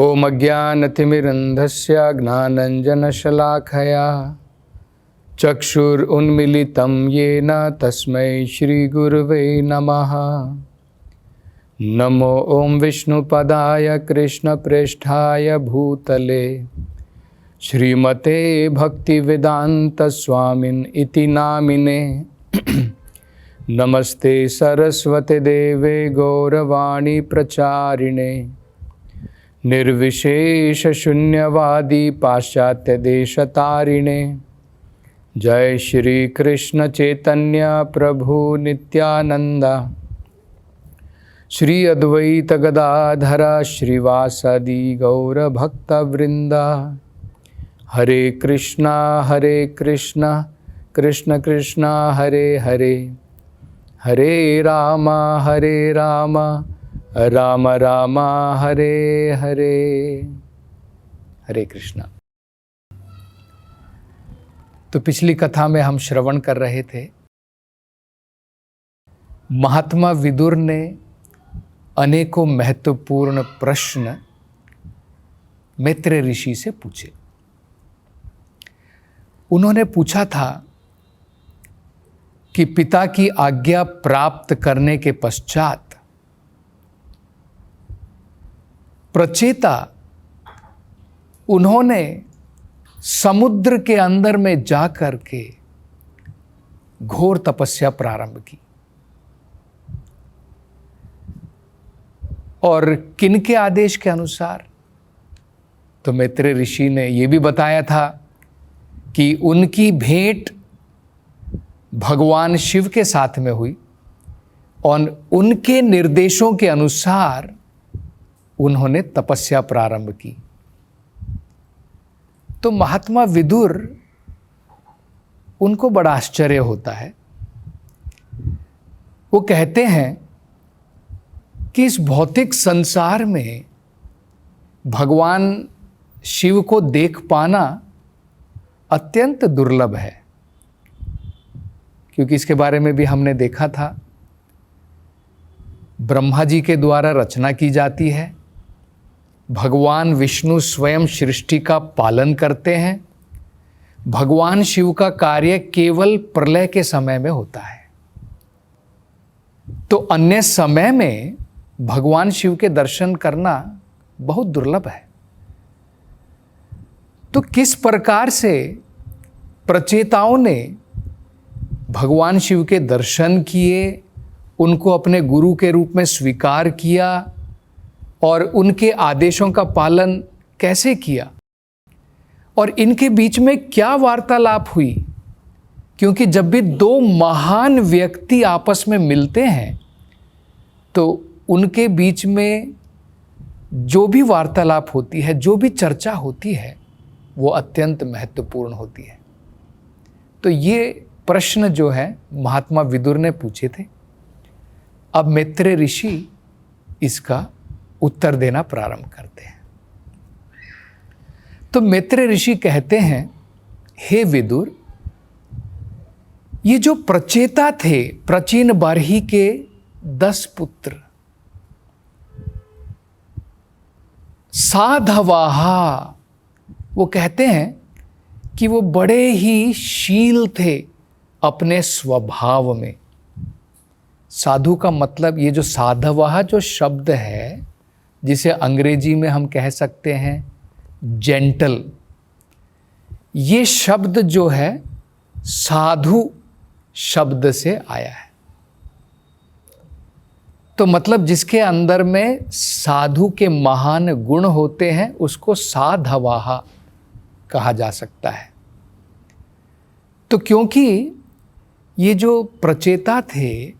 ओम अज्ञानतिमिरन्धस्य ज्ञानाञ्जनशलाखया चक्षुरुन्मीलितं येन तस्मै श्रीगुरुवे नमः। नमो ओम विष्णुपदाय कृष्णप्रेष्ठाय भूतले श्रीमते भक्तिवेदान्तस्वामिन् इति नामिने। नमस्ते सरस्वते देवे गौरवाणी प्रचारिणे निर्विशेष शून्यवादी पाश्चात्य देशतारिणे। जय श्री कृष्ण चैतन्य प्रभु नित्यानंद श्री अद्वैत गदाधर श्रीवासदि गौर भक्तवृंदा। हरे कृष्णा कृष्ण कृष्णा हरे हरे, हरे राम राम राम हरे हरे। हरे कृष्णा। तो पिछली कथा में हम श्रवण कर रहे थे, महात्मा विदुर ने अनेकों महत्वपूर्ण प्रश्न मैत्रेय ऋषि से पूछे। उन्होंने पूछा था कि पिता की आज्ञा प्राप्त करने के पश्चात प्रचेता उन्होंने समुद्र के अंदर में जाकर के घोर तपस्या प्रारंभ की और किनके आदेश के अनुसार। तो मैत्रेय ऋषि ने यह भी बताया था कि उनकी भेंट भगवान शिव के साथ में हुई और उनके निर्देशों के अनुसार उन्होंने तपस्या प्रारंभ की। तो महात्मा विदुर, उनको बड़ा आश्चर्य होता है। वो कहते हैं कि इस भौतिक संसार में भगवान शिव को देख पाना अत्यंत दुर्लभ है, क्योंकि इसके बारे में भी हमने देखा था। ब्रह्मा जी के द्वारा रचना की जाती है, भगवान विष्णु स्वयं सृष्टि का पालन करते हैं, भगवान शिव का कार्य केवल प्रलय के समय में होता है। तो अन्य समय में भगवान शिव के दर्शन करना बहुत दुर्लभ है। तो किस प्रकार से प्रचेताओं ने भगवान शिव के दर्शन किए, उनको अपने गुरु के रूप में स्वीकार किया और उनके आदेशों का पालन कैसे किया, और इनके बीच में क्या वार्तालाप हुई। क्योंकि जब भी दो महान व्यक्ति आपस में मिलते हैं तो उनके बीच में जो भी वार्तालाप होती है, जो भी चर्चा होती है, वो अत्यंत महत्वपूर्ण होती है। तो ये प्रश्न जो है महात्मा विदुर ने पूछे थे। अब मैत्रेय ऋषि इसका उत्तर देना प्रारंभ करते हैं। तो मैत्रेय ऋषि कहते हैं, हे विदुर, ये जो प्रचेता थे, प्राचीन बारही के 10 पुत्र, साधवाहा, वो कहते हैं कि वो बड़े ही शील थे अपने स्वभाव में। साधु का मतलब, ये जो साधवाहा जो शब्द है, जिसे अंग्रेजी में हम कह सकते हैं जेंटल, ये शब्द जो है साधु शब्द से आया है। तो मतलब जिसके अंदर में साधु के महान गुण होते हैं, उसको साधवाहा कहा जा सकता है। तो क्योंकि ये जो प्रचेता थे,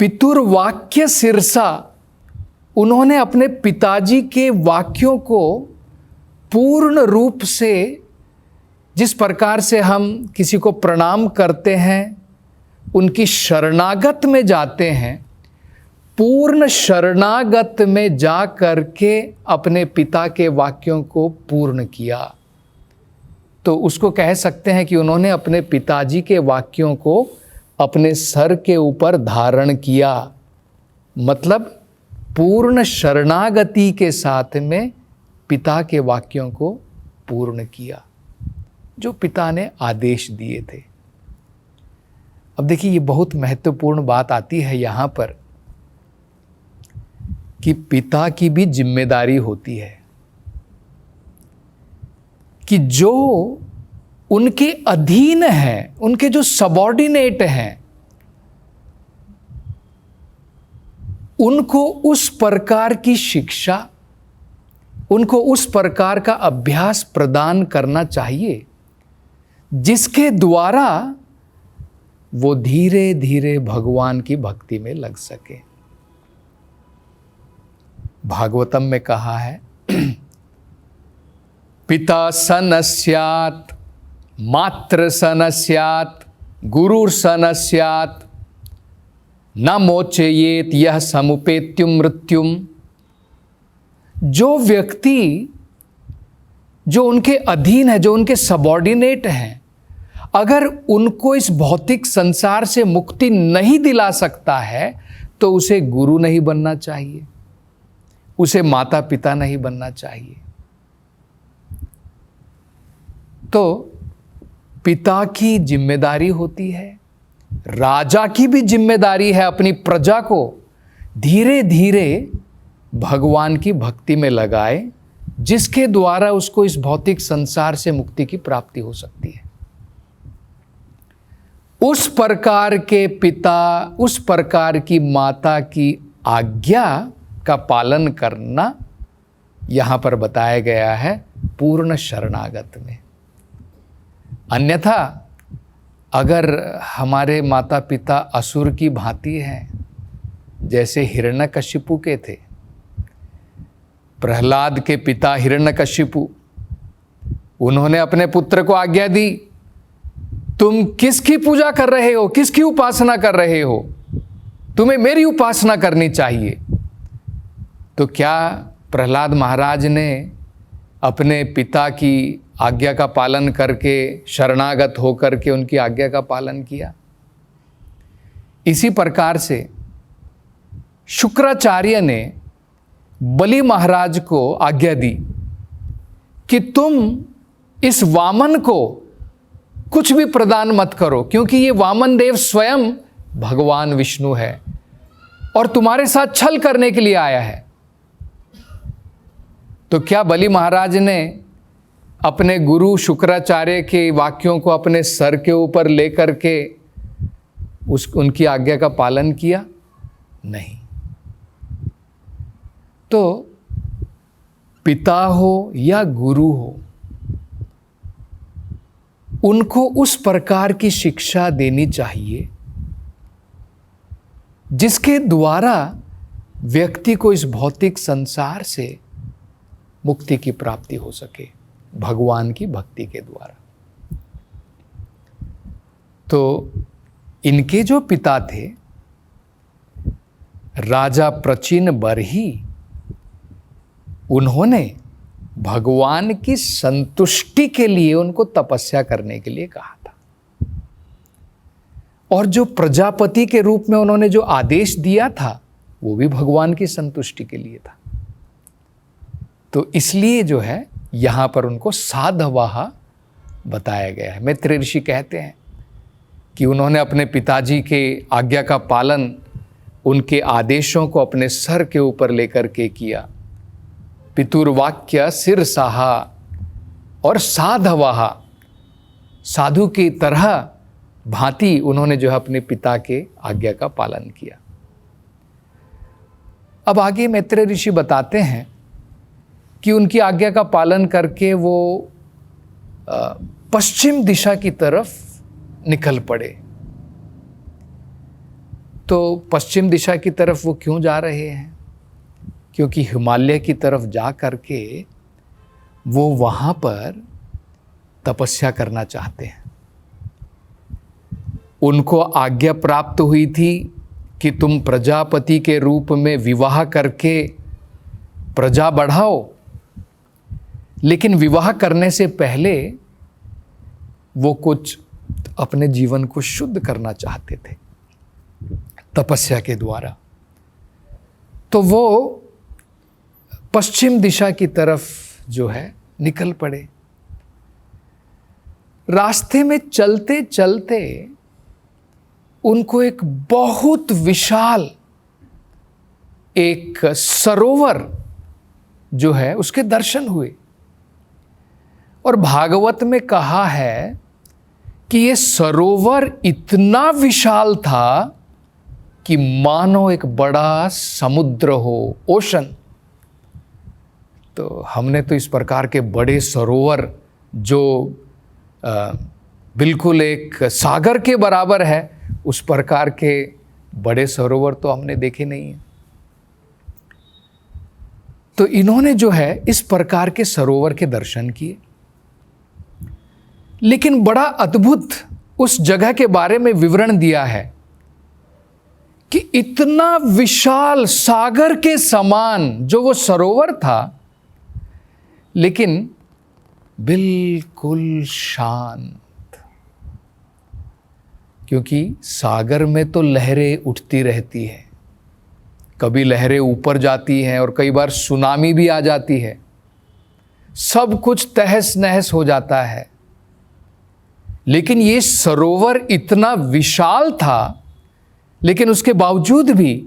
पितुर्वाक्य शीर्षा, उन्होंने अपने पिताजी के वाक्यों को पूर्ण रूप से, जिस प्रकार से हम किसी को प्रणाम करते हैं, उनकी शरणागत में जाते हैं, पूर्ण शरणागत में जा करके अपने पिता के वाक्यों को पूर्ण किया। तो उसको कह सकते हैं कि उन्होंने अपने पिताजी के वाक्यों को अपने सर के ऊपर धारण किया। मतलब पूर्ण शरणागति के साथ में पिता के वाक्यों को पूर्ण किया, जो पिता ने आदेश दिए थे। अब देखिए, ये बहुत महत्वपूर्ण बात आती है यहां पर कि पिता की भी जिम्मेदारी होती है कि जो उनके अधीन हैं, उनके जो सबॉर्डिनेट हैं, उनको उस प्रकार की शिक्षा, उनको उस प्रकार का अभ्यास प्रदान करना चाहिए जिसके द्वारा वो धीरे धीरे भगवान की भक्ति में लग सके। भागवतम में कहा है, पिता स न स्यात्, मातृ स न स्यात्, गुरुर् स न स्यात्, न मोचयेत यह समुपेत्युम मृत्युम। जो व्यक्ति जो उनके अधीन है, जो उनके सबॉर्डिनेट हैं, अगर उनको इस भौतिक संसार से मुक्ति नहीं दिला सकता है तो उसे गुरु नहीं बनना चाहिए, उसे माता पिता नहीं बनना चाहिए। तो पिता की जिम्मेदारी होती है, राजा की भी जिम्मेदारी है अपनी प्रजा को धीरे धीरे भगवान की भक्ति में लगाए, जिसके द्वारा उसको इस भौतिक संसार से मुक्ति की प्राप्ति हो सकती है। उस प्रकार के पिता, उस प्रकार की माता की आज्ञा का पालन करना यहां पर बताया गया है पूर्ण शरणागत में। अन्यथा अगर हमारे माता पिता असुर की भांति हैं, जैसे हिरण्यकशिपु के थे, प्रहलाद के पिता हिरण्यकशिपु, उन्होंने अपने पुत्र को आज्ञा दी, तुम किसकी पूजा कर रहे हो, किसकी उपासना कर रहे हो, तुम्हें मेरी उपासना करनी चाहिए। तो क्या प्रहलाद महाराज ने अपने पिता की आज्ञा का पालन करके, शरणागत होकर के उनकी आज्ञा का पालन किया? इसी प्रकार से शुक्राचार्य ने बलि महाराज को आज्ञा दी कि तुम इस वामन को कुछ भी प्रदान मत करो, क्योंकि ये वामन देव स्वयं भगवान विष्णु है और तुम्हारे साथ छल करने के लिए आया है। तो क्या बलि महाराज ने अपने गुरु शुक्राचार्य के वाक्यों को अपने सर के ऊपर लेकर के उनकी आज्ञा का पालन किया? नहीं। तो पिता हो या गुरु हो, उनको उस प्रकार की शिक्षा देनी चाहिए जिसके द्वारा व्यक्ति को इस भौतिक संसार से मुक्ति की प्राप्ति हो सके, भगवान की भक्ति के द्वारा। तो इनके जो पिता थे राजा प्रचिन बरही, उन्होंने भगवान की संतुष्टि के लिए उनको तपस्या करने के लिए कहा था, और जो प्रजापति के रूप में उन्होंने जो आदेश दिया था वो भी भगवान की संतुष्टि के लिए था। तो इसलिए जो है यहां पर उनको साधवाह बताया गया है। मैत्रेय ऋषि कहते हैं कि उन्होंने अपने पिताजी के आज्ञा का पालन, उनके आदेशों को अपने सर के ऊपर लेकर के किया। पितुर्वाक्य सिर साहा और साधवाह, साधु की तरह भांति उन्होंने जो है अपने पिता के आज्ञा का पालन किया। अब आगे मैत्रेय ऋषि बताते हैं कि उनकी आज्ञा का पालन करके वो पश्चिम दिशा की तरफ निकल पड़े। तो पश्चिम दिशा की तरफ वो क्यों जा रहे हैं? क्योंकि हिमालय की तरफ जा करके वो वहाँ पर तपस्या करना चाहते हैं। उनको आज्ञा प्राप्त हुई थी कि तुम प्रजापति के रूप में विवाह करके प्रजा बढ़ाओ, लेकिन विवाह करने से पहले वो कुछ अपने जीवन को शुद्ध करना चाहते थे तपस्या के द्वारा। तो वो पश्चिम दिशा की तरफ जो है निकल पड़े। रास्ते में चलते चलते उनको एक बहुत विशाल एक सरोवर जो है उसके दर्शन हुए। और भागवत में कहा है कि ये सरोवर इतना विशाल था कि मानो एक बड़ा समुद्र हो, ओशन। तो हमने तो इस प्रकार के बड़े सरोवर जो बिल्कुल एक सागर के बराबर है, उस प्रकार के बड़े सरोवर तो हमने देखे नहीं हैं। तो इन्होंने जो है इस प्रकार के सरोवर के दर्शन किए। लेकिन बड़ा अद्भुत उस जगह के बारे में विवरण दिया है कि इतना विशाल सागर के समान जो वो सरोवर था, लेकिन बिल्कुल शांत। क्योंकि सागर में तो लहरें उठती रहती है, कभी लहरें ऊपर जाती हैं और कई बार सुनामी भी आ जाती है, सब कुछ तहस नहस हो जाता है। लेकिन ये सरोवर इतना विशाल था, लेकिन उसके बावजूद भी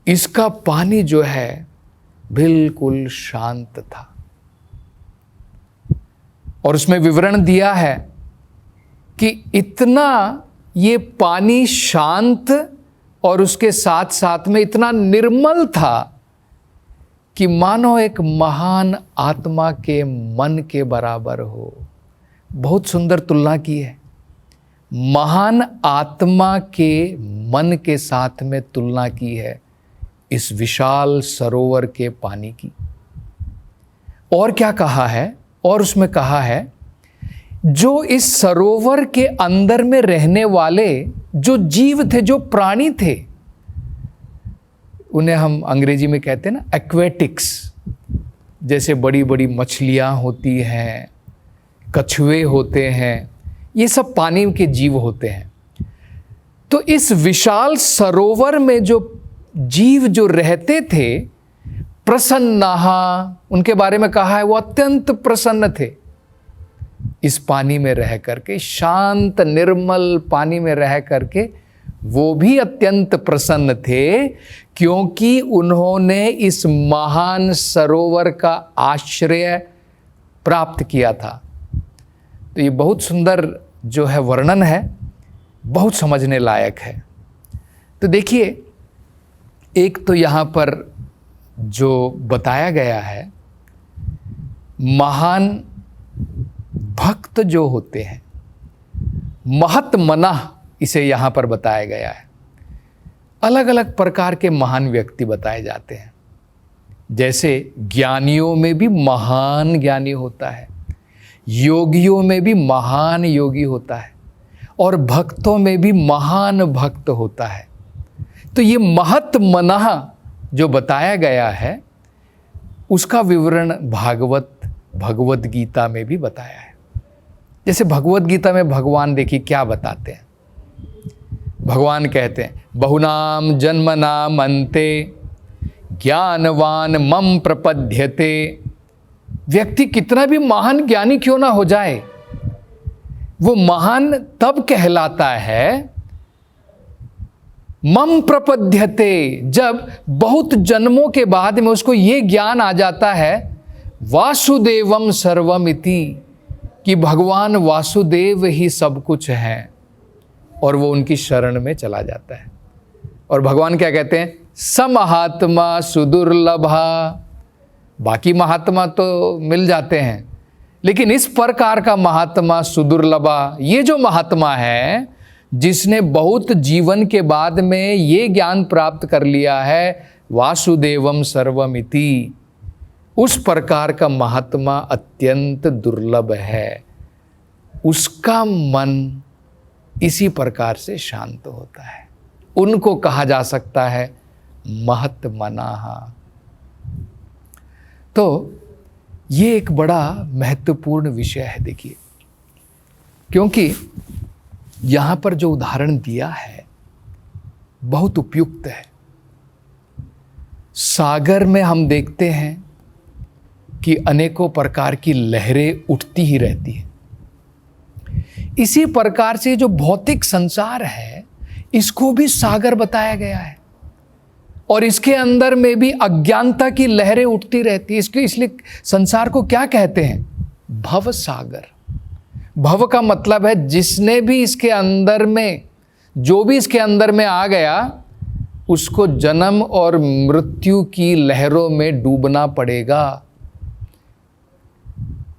इसका पानी जो है बिल्कुल शांत था। और उसमें विवरण दिया है कि इतना ये पानी शांत और उसके साथ साथ में इतना निर्मल था कि मानो एक महान आत्मा के मन के बराबर हो। बहुत सुंदर तुलना की है, महान आत्मा के मन के साथ में तुलना की है इस विशाल सरोवर के पानी की। और क्या कहा है? और उसमें कहा है जो इस सरोवर के अंदर में रहने वाले जो जीव थे, जो प्राणी थे, उन्हें हम अंग्रेजी में कहते हैं ना एक्वेटिक्स। जैसे बड़ी बड़ी मछलियां होती हैं, कछुए होते हैं, ये सब पानी के जीव होते हैं। तो इस विशाल सरोवर में जो जीव जो रहते थे, प्रसन्नहा, उनके बारे में कहा है वो अत्यंत प्रसन्न थे इस पानी में रह करके, शांत निर्मल पानी में रह करके वो भी अत्यंत प्रसन्न थे, क्योंकि उन्होंने इस महान सरोवर का आश्रय प्राप्त किया था। तो ये बहुत सुंदर जो है वर्णन है, बहुत समझने लायक है। तो देखिए, एक तो यहाँ पर जो बताया गया है, महान भक्त जो होते हैं, महतमना इसे यहाँ पर बताया गया है। अलग अलग प्रकार के महान व्यक्ति बताए जाते हैं। जैसे ज्ञानियों में भी महान ज्ञानी होता है, योगियों में भी महान योगी होता है, और भक्तों में भी महान भक्त होता है। तो ये महतमना जो बताया गया है, उसका विवरण भगवत गीता में भी बताया है। जैसे भगवत गीता में भगवान देखिए क्या बताते हैं। भगवान कहते हैं, बहुनाम जन्मनाम अन्ते ज्ञानवान मम प्रपद्यते। व्यक्ति कितना भी महान ज्ञानी क्यों ना हो जाए, वो महान तब कहलाता है मम प्रपद्यते, जब बहुत जन्मों के बाद में उसको ये ज्ञान आ जाता है वासुदेवम सर्वमिति, कि भगवान वासुदेव ही सब कुछ हैं, और वो उनकी शरण में चला जाता है। और भगवान क्या कहते हैं, समहात्मा सुदुर्लभा। बाकी महात्मा तो मिल जाते हैं, लेकिन इस प्रकार का महात्मा सुदुर्लभा, ये जो महात्मा है जिसने बहुत जीवन के बाद में ये ज्ञान प्राप्त कर लिया है वासुदेवम सर्वमिति, उस प्रकार का महात्मा अत्यंत दुर्लभ है। उसका मन इसी प्रकार से शांत होता है। उनको कहा जा सकता है महतमनाः। तो ये एक बड़ा महत्वपूर्ण विषय है। देखिए, क्योंकि यहाँ पर जो उदाहरण दिया है बहुत उपयुक्त है। सागर में हम देखते हैं कि अनेकों प्रकार की लहरें उठती ही रहती हैं। इसी प्रकार से जो भौतिक संसार है, इसको भी सागर बताया गया है, और इसके अंदर में भी अज्ञानता की लहरें उठती रहती है। इसलिए संसार को क्या कहते हैं? भव सागर। भव का मतलब है जिसने भी इसके अंदर में, जो भी इसके अंदर में आ गया, उसको जन्म और मृत्यु की लहरों में डूबना पड़ेगा।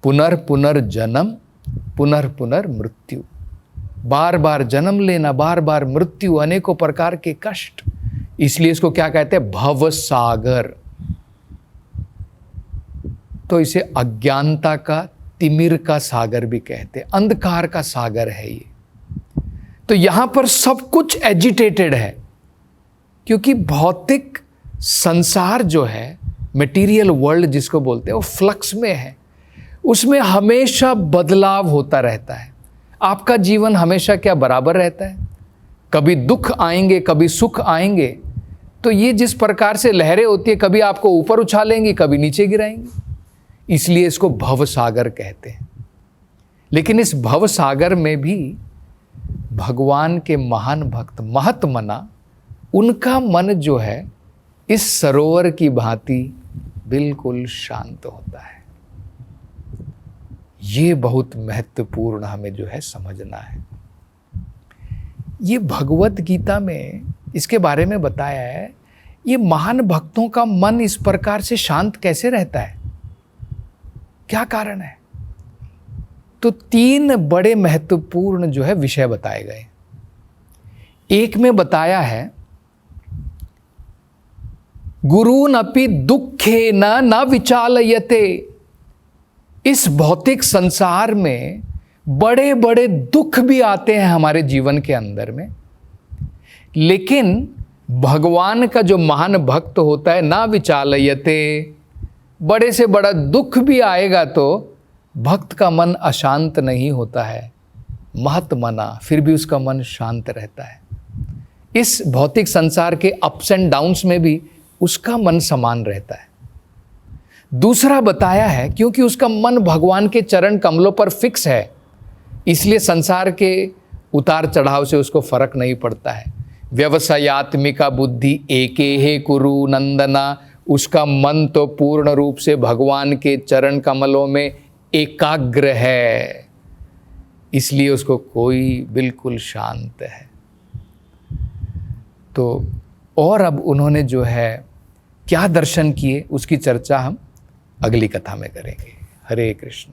पुनर्जन्म, पुनर्मृत्यु, बार बार जन्म लेना, बार बार मृत्यु, अनेकों प्रकार के कष्ट। इसलिए इसको क्या कहते हैं? भव सागर। तो इसे अज्ञानता का, तिमिर का सागर भी कहते हैं, अंधकार का सागर है ये। तो यहां पर सब कुछ एजिटेटेड है, क्योंकि भौतिक संसार जो है, मटेरियल वर्ल्ड जिसको बोलते हैं, वो फ्लक्स में है। उसमें हमेशा बदलाव होता रहता है। आपका जीवन हमेशा क्या बराबर रहता है? कभी दुख आएंगे, कभी सुख आएंगे। तो ये जिस प्रकार से लहरें होती है, कभी आपको ऊपर उछालेंगी, कभी नीचे गिराएंगी। इसलिए इसको भव सागर कहते हैं। लेकिन इस भव सागर में भी भगवान के महान भक्त, महात्मना, उनका मन जो है इस सरोवर की भांति बिल्कुल शांत होता है। ये बहुत महत्वपूर्ण हमें जो है समझना है। ये भगवत गीता में इसके बारे में बताया है। ये महान भक्तों का मन इस प्रकार से शांत कैसे रहता है? क्या कारण है? तो 3 बड़े महत्वपूर्ण जो है विषय बताए गए। एक में बताया है, गुरून् अपि दुःखेन न विचालयते। इस भौतिक संसार में बड़े बड़े दुख भी आते हैं हमारे जीवन के अंदर में, लेकिन भगवान का जो महान भक्त होता है, ना विचालयते, बड़े से बड़ा दुख भी आएगा तो भक्त का मन अशांत नहीं होता है। महात्मना, फिर भी उसका मन शांत रहता है। इस भौतिक संसार के अप्स एंड डाउन्स में भी उसका मन समान रहता है। दूसरा बताया है, क्योंकि उसका मन भगवान के चरण कमलों पर फिक्स है, इसलिए संसार के उतार चढ़ाव से उसको फर्क नहीं पड़ता है। व्यवसायात्मिका बुद्धि एके हे कुरु नंदना, उसका मन तो पूर्ण रूप से भगवान के चरण कमलों में एकाग्र है, इसलिए उसको कोई बिल्कुल शांत है। तो और अब उन्होंने जो है क्या दर्शन किए, उसकी चर्चा हम अगली कथा में करेंगे। हरे कृष्ण।